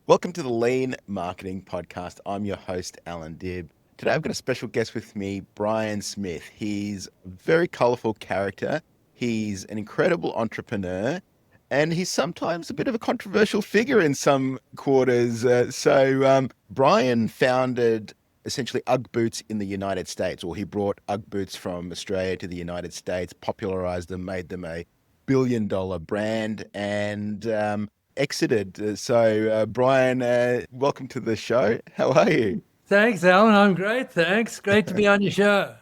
Welcome to the Lean Marketing Podcast. I'm your host, Allan. Today I've got a special guest with me, Brian Smith. He's a very colorful character. He's an incredible entrepreneur, and he's sometimes a bit of a controversial figure in some quarters. Brian founded essentially UGG boots in the United States, or he brought UGG boots from Australia to the United States, popularized them, made them a billion-dollar brand, and exited. Brian, welcome to the show. How are you? Thanks, Alan. I'm great. Thanks. Great to be on your show.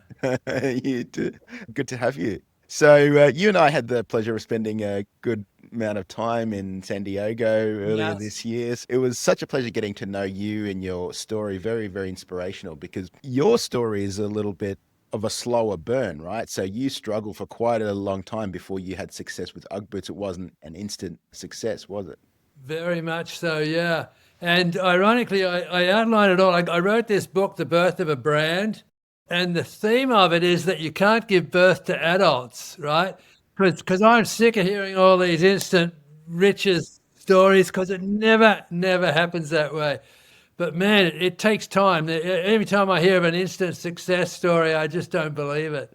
You too. Good to have you. You and I had the pleasure of spending a good amount of time in San Diego earlier Yes. this year. It was such a pleasure getting to know you and your story. Very, very inspirational because your story is a little bit of a slower burn, right? So you struggled for quite a long time before you had success with UGG boots. It wasn't an instant success, was it? Very much so, yeah. And ironically, I outlined it all. I wrote this book, The Birth of a Brand, and the theme of it is that you can't give birth to adults, right? Because I'm sick of hearing all these instant riches stories because it never happens that way. But man, it takes time. Every time I hear of an instant success story, I just don't believe it.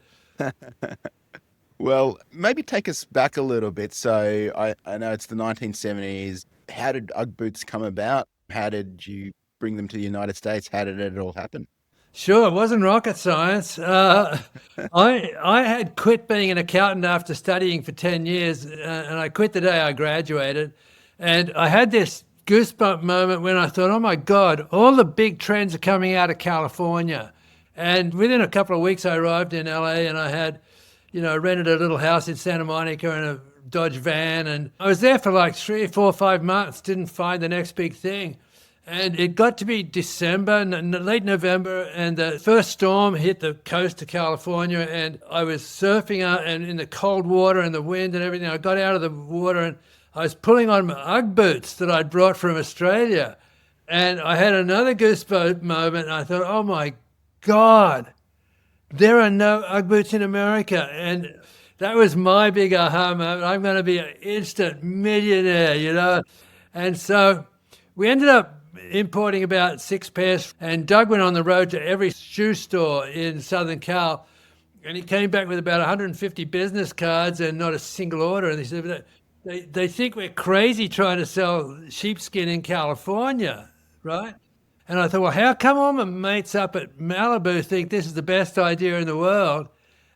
Well, maybe take us back a little bit. I know it's the 1970s. How did UGG boots come about? How did you bring them to the United States? How did it all happen? Sure, it wasn't rocket science. I had quit being an accountant after studying for 10 years, and I quit the day I graduated. And I had this goosebump moment when I thought, oh my God, all the big trends are coming out of California. And within a couple of weeks, I arrived in LA and I had, rented a little house in Santa Monica and a Dodge van. And I was there for like 3, 4, 5 months, didn't find the next big thing. And it got to be December, late November, and the first storm hit the coast of California, and I was surfing out and in the cold water and the wind and everything. I got out of the water and I was pulling on my UGG boots that I'd brought from Australia. And I had another goosebump moment. And I thought, oh my God, there are no UGG boots in America. And that was my big aha moment. I'm going to be an instant millionaire. And so we ended up importing about 6 pairs, and Doug went on the road to every shoe store in Southern Cal, and he came back with about 150 business cards and not a single order. And he said, they think we're crazy trying to sell sheepskin in California, right? And I thought, well, how come all my mates up at Malibu think this is the best idea in the world?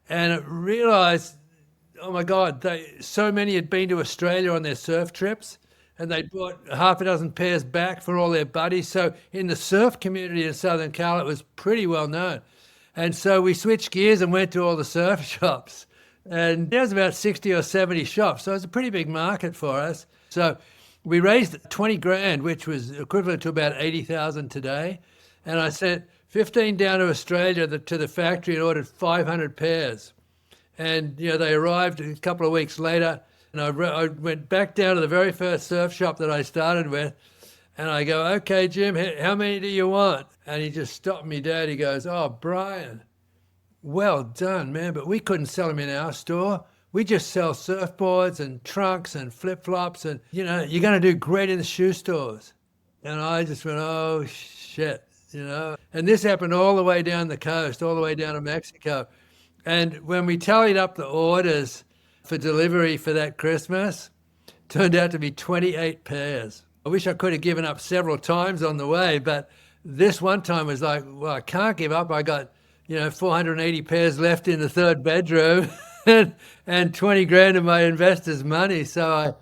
And I realized, oh my God, so many had been to Australia on their surf trips, and they brought half a dozen pairs back for all their buddies. So in the surf community in Southern Cal, it was pretty well known. And so we switched gears and went to all the surf shops. And there was about 60 or 70 shops. So it was a pretty big market for us. So we raised 20 grand, which was equivalent to about 80,000 today. And I sent 15 down to Australia to the factory and ordered 500 pairs. And, they arrived a couple of weeks later. And I went back down to the very first surf shop that I started with, and I go, okay, Jim, how many do you want? And he just stopped me dead. He goes, oh, Brian, well done, man, but we couldn't sell them in our store. We just sell surfboards and trunks and flip-flops, and, you're going to do great in the shoe stores. And I just went, oh, shit, And this happened all the way down the coast, all the way down to Mexico. And when we tallied up the orders for delivery for that Christmas, turned out to be 28 pairs. I wish I could have given up several times on the way, but this one time was like, well, I can't give up. I got, 480 pairs left in the third bedroom and 20 grand of my investors' money. So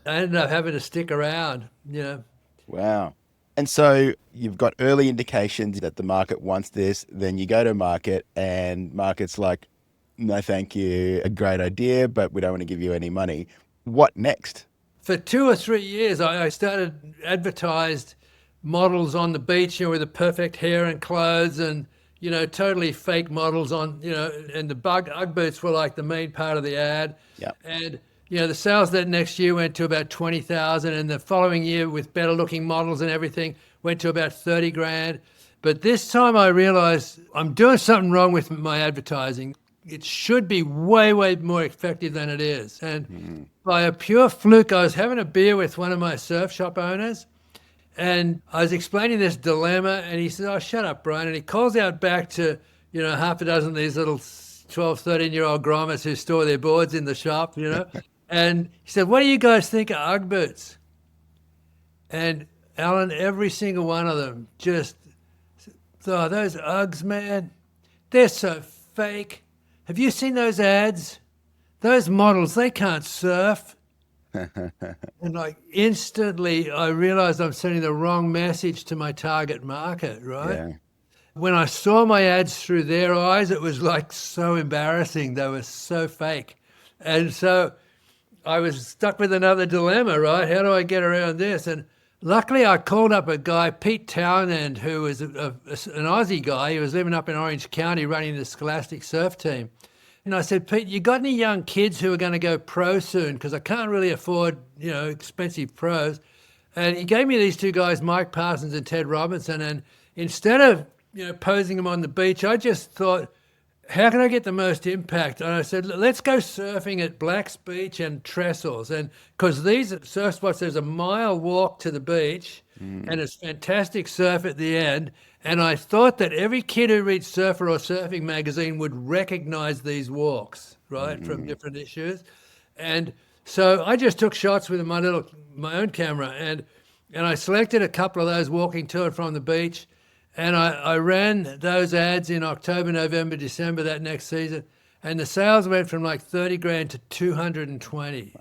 I ended up having to stick around. Wow. And so you've got early indications that the market wants this, then you go to market and market's like, no, thank you. A great idea, but we don't want to give you any money. What next? For 2 or 3 years, I started advertised models on the beach, with the perfect hair and clothes and, totally fake models on, and the UGG boots were like the main part of the ad. Yeah. And, the sales that next year went to about 20,000, and the following year with better looking models and everything went to about 30 grand. But this time I realized I'm doing something wrong with my advertising. It should be way, way more effective than it is. And by a pure fluke, I was having a beer with one of my surf shop owners, And I was explaining this dilemma, and he said, "Oh, shut up, Brian." And he calls out back to, half a dozen of these little 12, 13-year-old grommets who store their boards in the shop, And he said, "What do you guys think of Ugg boots?" And Allan, every single one of them just, "Oh, those Uggs, man, they're so fake. Have you seen those ads? Those models, they can't surf." And like instantly, I realized I'm sending the wrong message to my target market, right? Yeah. When I saw my ads through their eyes, it was like so embarrassing. They were so fake. And so I was stuck with another dilemma, right? How do I get around this? And luckily, I called up a guy, Pete Townend, who was an Aussie guy. He was living up in Orange County running the Scholastic Surf team. And I said, "Pete, you got any young kids who are going to go pro soon? Because I can't really afford, expensive pros." And he gave me these two guys, Mike Parsons and Ted Robinson. And instead of, posing them on the beach, I just thought, how can I get the most impact? And I said, let's go surfing at Black's Beach and Trestles. And because these surf spots, there's a mile walk to the beach and it's fantastic surf at the end. And I thought that every kid who reads Surfer or Surfing magazine would recognize these walks, right, from different issues. And so I just took shots with my own camera and I selected a couple of those walking to and from the beach. And I ran those ads in October, November, December that next season. And the sales went from like 30 grand to 220,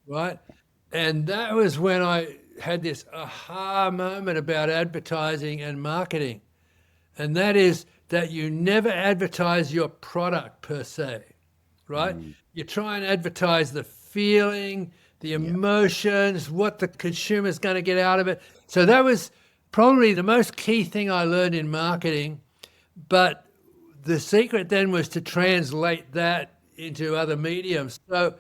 right? And that was when I had this aha moment about advertising and marketing. And that is that you never advertise your product per se, right? You try and advertise the feeling, the emotions, what the consumer's going to get out of it. So that was probably the most key thing I learned in marketing. But the secret then was to translate that into other mediums. So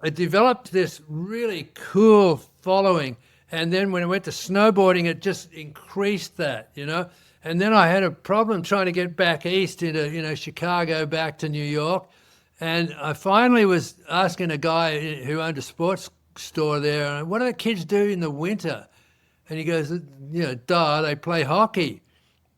I developed this really cool following. And then when I went to snowboarding, it just increased that, And then I had a problem trying to get back east into, Chicago, back to New York. And I finally was asking a guy who owned a sports store there, "What do the kids do in the winter?" And he goes, they play hockey.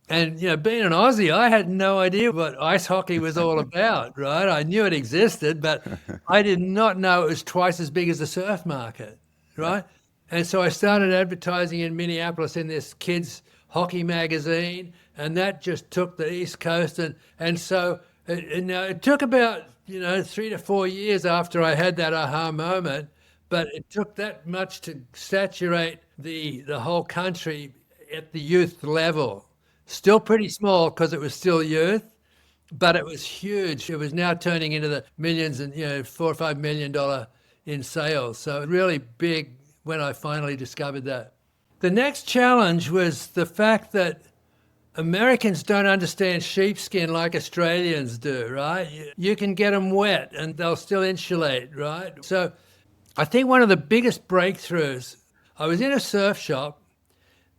And, being an Aussie, I had no idea what ice hockey was all about, right? I knew it existed, but I did not know it was twice as big as the surf market, right? And so I started advertising in Minneapolis in this kids' hockey magazine, and that just took the East Coast. And so it took about, 3 to 4 years after I had that aha moment, but it took that much to saturate the whole country at the youth level. Still pretty small because it was still youth, but it was huge. It was now turning into the millions and, $4 or $5 million in sales. So really big when I finally discovered that. The next challenge was the fact that Americans don't understand sheepskin like Australians do, right? You can get them wet and they'll still insulate, right? So I think one of the biggest breakthroughs, I was in a surf shop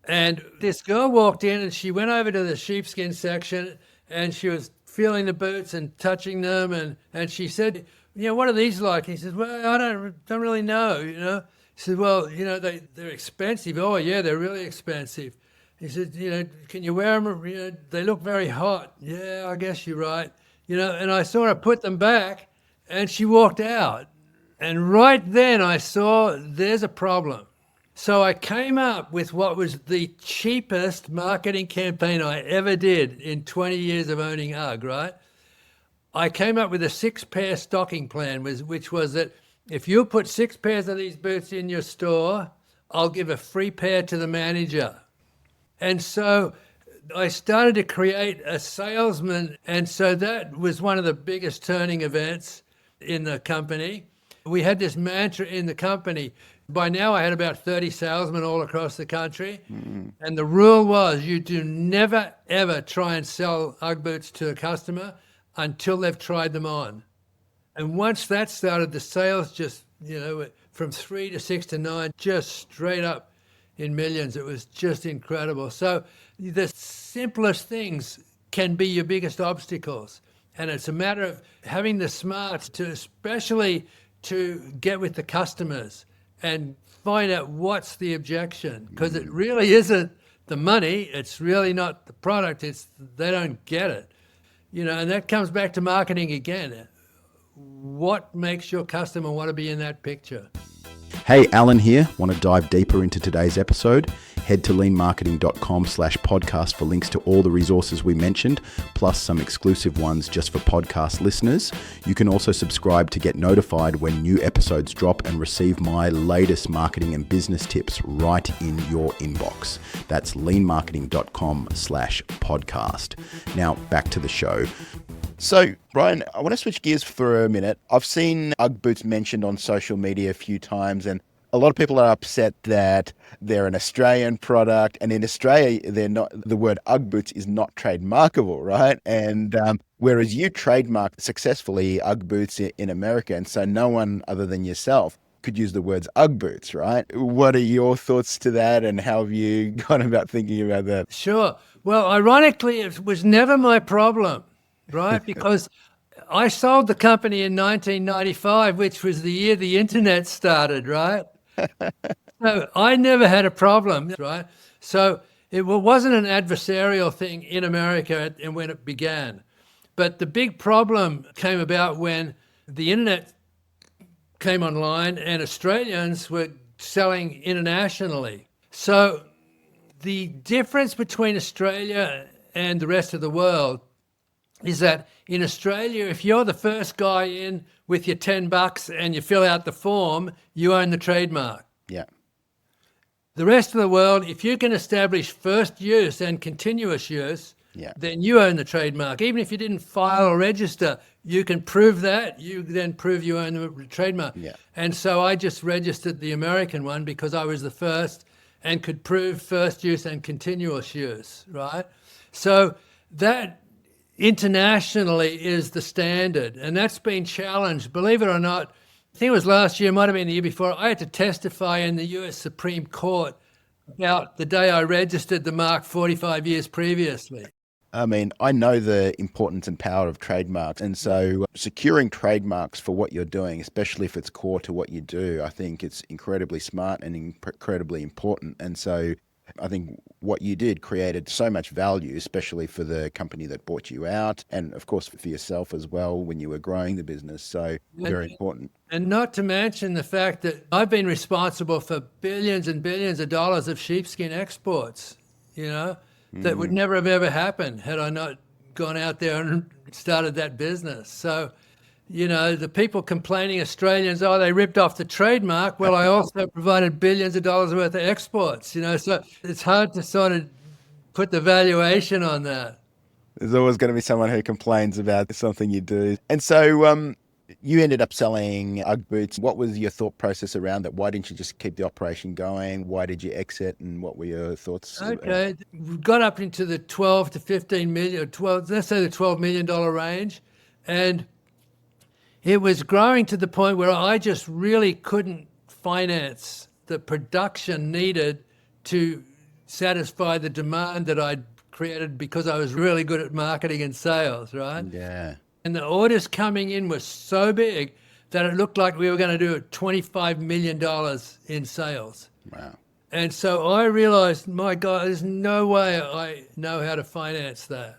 and this girl walked in and she went over to the sheepskin section and she was feeling the boots and touching them. And she said, "What are these like?" He said, "Well, I don't really know, He said, "Well, they're expensive." "Oh, yeah, they're really expensive." He said, "Can you wear them? They look very hot." "Yeah, I guess you're right." And I saw her put them back and she walked out. And right then I saw there's a problem. So I came up with what was the cheapest marketing campaign I ever did in 20 years of owning UGG, right? I came up with a 6-pair stocking plan, which was that if you put 6 pairs of these boots in your store, I'll give a free pair to the manager. And so I started to create a salesman. And so that was one of the biggest turning events in the company. We had this mantra in the company. By now I had about 30 salesmen all across the country. And the rule was you do never, ever try and sell UGG boots to a customer until they've tried them on. And once that started, the sales just, from 3 to 6 to 9, just straight up in millions. It was just incredible. So the simplest things can be your biggest obstacles. And it's a matter of having the smarts to, especially to get with the customers and find out what's the objection, because it really isn't the money. It's really not the product. It's they don't get it, and that comes back to marketing again. What makes your customer want to be in that picture? Hey, Allan here. Want to dive deeper into today's episode? Head to leanmarketing.com/podcast for links to all the resources we mentioned, plus some exclusive ones just for podcast listeners. You can also subscribe to get notified when new episodes drop and receive my latest marketing and business tips right in your inbox. That's leanmarketing.com/podcast. Now back to the show. So, Brian, I want to switch gears for a minute. I've seen UGG boots mentioned on social media a few times, and a lot of people are upset that they're an Australian product, and in Australia, they're not. The word UGG boots is not trademarkable, right? And whereas you trademarked successfully UGG boots in America, and so no one other than yourself could use the words UGG boots, right? What are your thoughts to that, and how have you gone about thinking about that? Sure. Well, ironically, it was never my problem, right? Because I sold the company in 1995, which was the year the internet started, right? So I never had a problem, right? So it wasn't an adversarial thing in America and when it began. But the big problem came about when the internet came online and Australians were selling internationally. So the difference between Australia and the rest of the world is that in Australia, if you're the first guy in with your $10 and you fill out the form, you own the trademark. Yeah. The rest of the world, if you can establish first use and continuous use, then you own the trademark. Even if you didn't file or register, you can prove that. You then prove you own the trademark. Yeah. And so I just registered the American one because I was the first and could prove first use and continuous use, right? So that internationally is the standard, and that's been challenged. Believe it or not, I think it was last year, might have been the year before, I had to testify in the US Supreme Court about the day I registered the mark 45 years previously. I mean, I know the importance and power of trademarks, and so securing trademarks for what you're doing, especially if it's core to what you do, I think it's incredibly smart and incredibly important. And so I think what you did created so much value, especially for the company that bought you out, and of course for yourself as well when you were growing the business. So very important. And not to mention the fact that I've been responsible for billions and billions of dollars of sheepskin exports, that would never have ever happened had I not gone out there and started that business. So, the people complaining, Australians, they ripped off the trademark. Well, I also provided billions of dollars worth of exports, so it's hard to sort of put the valuation on that. There's always going to be someone who complains about something you do. And so you ended up selling UGG boots. What was your thought process around that? Why didn't you just keep the operation going? Why did you exit? And what were your thoughts? Okay. We got up into the 12 to 15 million, let's say the $12 million range. And it was growing to the point where I just really couldn't finance the production needed to satisfy the demand that I'd created because I was really good at marketing and sales, right? Yeah. And the orders coming in were so big that it looked like we were going to do $25 million in sales. Wow. And so I realized, my God, there's no way I know how to finance that.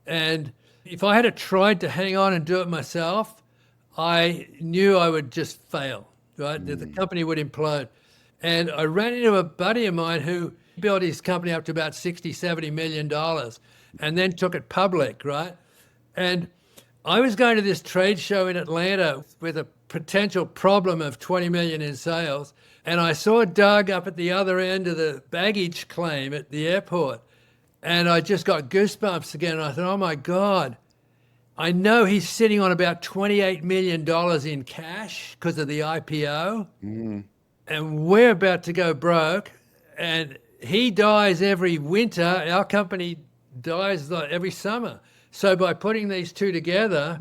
And if I had tried to hang on and do it myself, I knew I would just fail, right? The company would implode. And I ran into a buddy of mine who built his company up to about $60-70 million and then took it public, right? And I was going to this trade show in Atlanta with a potential problem of 20 million in sales. And I saw Doug up at the other end of the baggage claim at the airport. And I just got goosebumps again. And I thought, oh my God, I know he's sitting on about $28 million in cash because of the IPO. And we're about to go broke. And he dies every winter. Our company dies every summer. So by putting these two together,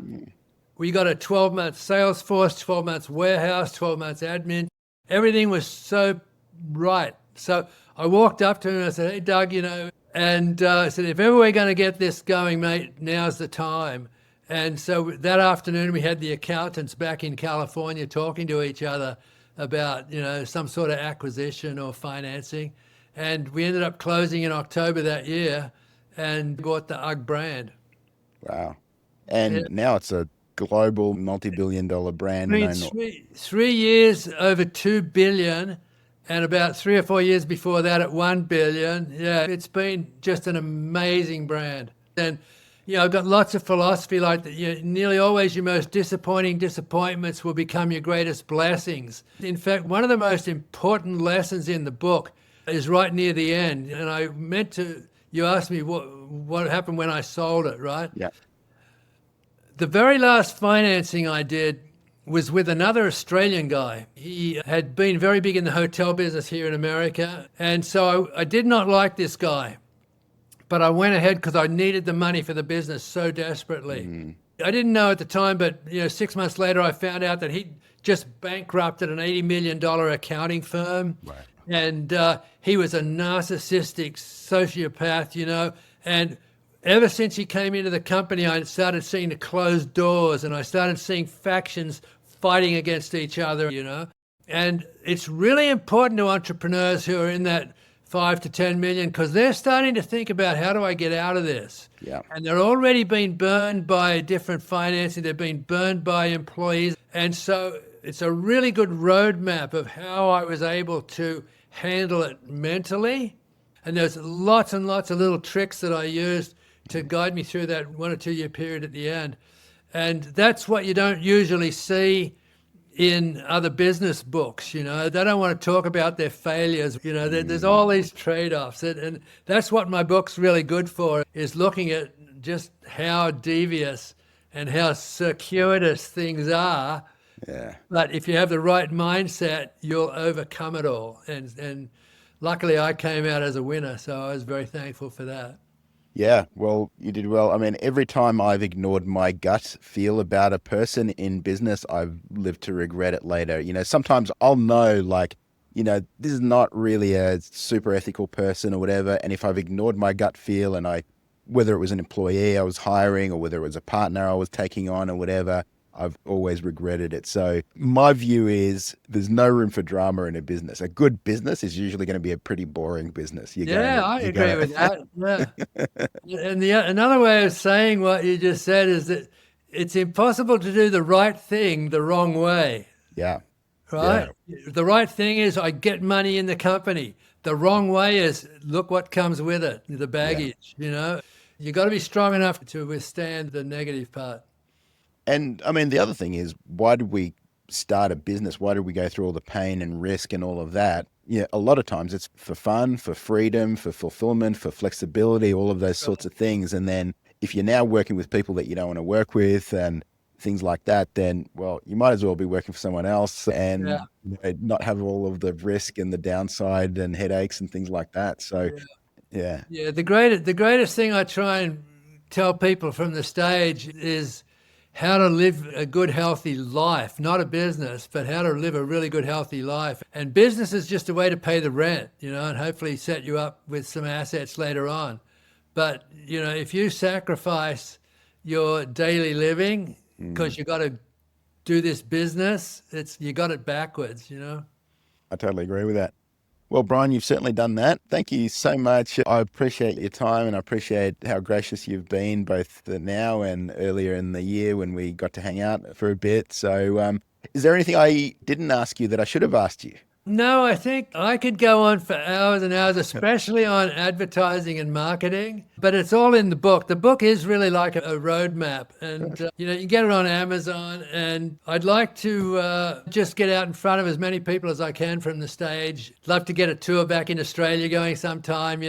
we got a 12-month sales force, 12 months warehouse, 12 months admin. Everything was so right. So I walked up to him and I said, hey, Doug, and I said, if ever we're going to get this going, mate, now's the time. And so that afternoon, we had the accountants back in California talking to each other. about, some sort of acquisition or financing. And we ended up closing in October that year and bought the UGG brand. Wow. Yeah. And now it's a global multi-billion-dollar brand I mean, known. 3 years over 2 billion, and about 3 or 4 years before that at 1 billion. Yeah, it's been just an amazing brand. And, I've got lots of philosophy like that. Nearly always your most disappointing disappointments will become your greatest blessings. In fact, one of the most important lessons in the book is right near the end. And I meant to, you asked me what happened when I sold it, right? Yeah. The very last financing I did was with another Australian guy. He had been very big in the hotel business here in America. And so I did not like this guy, but I went ahead because I needed the money for the business so desperately. I didn't know at the time, but 6 months later, I found out that he just bankrupted an $80 million accounting firm. Right. And he was a narcissistic sociopath, and ever since he came into the company, I started seeing the closed doors, and I started seeing factions fighting against each other, And it's really important to entrepreneurs who are in that 5 to 10 million, because they're starting to think about, how do I get out of this? Yeah. And they're already being burned by different financing. They're being burned by employees. And so it's a really good roadmap of how I was able to handle it mentally. And there's lots and lots of little tricks that I used to guide me through that 1 or 2 year period at the end. And that's what you don't usually see in other business books. They don't want to talk about their failures. There's all these trade-offs. And that's what my book's really good for, is looking at just how devious and how circuitous things are. Yeah. But if you have the right mindset, you'll overcome it all. And luckily I came out as a winner, so I was very thankful for that. Yeah, well, you did well. I mean, every time I've ignored my gut feel about a person in business, I've lived to regret it later. Sometimes I'll know, this is not really a super ethical person or whatever. And if I've ignored my gut feel, and whether it was an employee I was hiring or whether it was a partner I was taking on or whatever, I've always regretted it. So my view is there's no room for drama in a business. A good business is usually going to be a pretty boring business. I agree with that. Yeah. And another way of saying what you just said is that it's impossible to do the right thing the wrong way. Yeah. Right? Yeah. The right thing is I get money in the company. The wrong way is look what comes with it, the baggage, You got to be strong enough to withstand the negative part. And I mean, the other thing is, why did we start a business? Why did we go through all the pain and risk and all of that? A lot of times it's for fun, for freedom, for fulfillment, for flexibility, all of those sorts of things. And then if you're now working with people that you don't want to work with and things like that, then, well, you might as well be working for someone else and not have all of the risk and the downside and headaches and things like that. So, yeah. Yeah, the greatest thing I try and tell people from the stage is how to live a good, healthy life, not a business, but how to live a really good, healthy life. And business is just a way to pay the rent, and hopefully set you up with some assets later on. But, if you sacrifice your daily living because you got to do this business, you got it backwards, I totally agree with that. Well, Brian, you've certainly done that. Thank you so much. I appreciate your time, and I appreciate how gracious you've been both now and earlier in the year when we got to hang out for a bit. So is there anything I didn't ask you that I should have asked you? No, I think I could go on for hours and hours, especially on advertising and marketing, but it's all in the book. The book is really like a roadmap, and you can get it on Amazon, and I'd like to just get out in front of as many people as I can from the stage. Love to get a tour back in Australia going sometime,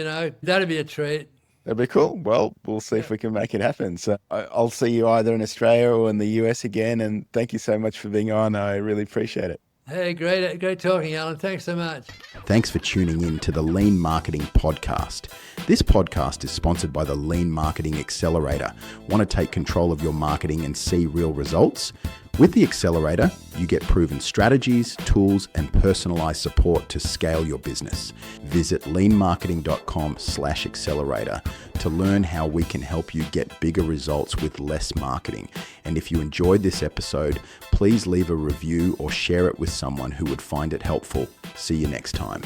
that'd be a treat. That'd be cool. Well, we'll see if we can make it happen. So I'll see you either in Australia or in the US again, and thank you so much for being on. I really appreciate it. Hey, great talking, Allan. Thanks so much. Thanks for tuning in to the Lean Marketing Podcast. This podcast is sponsored by the Lean Marketing Accelerator. Want to take control of your marketing and see real results? With the Accelerator, you get proven strategies, tools, and personalized support to scale your business. Visit leanmarketing.com/accelerator to learn how we can help you get bigger results with less marketing. And if you enjoyed this episode, please leave a review or share it with someone who would find it helpful. See you next time.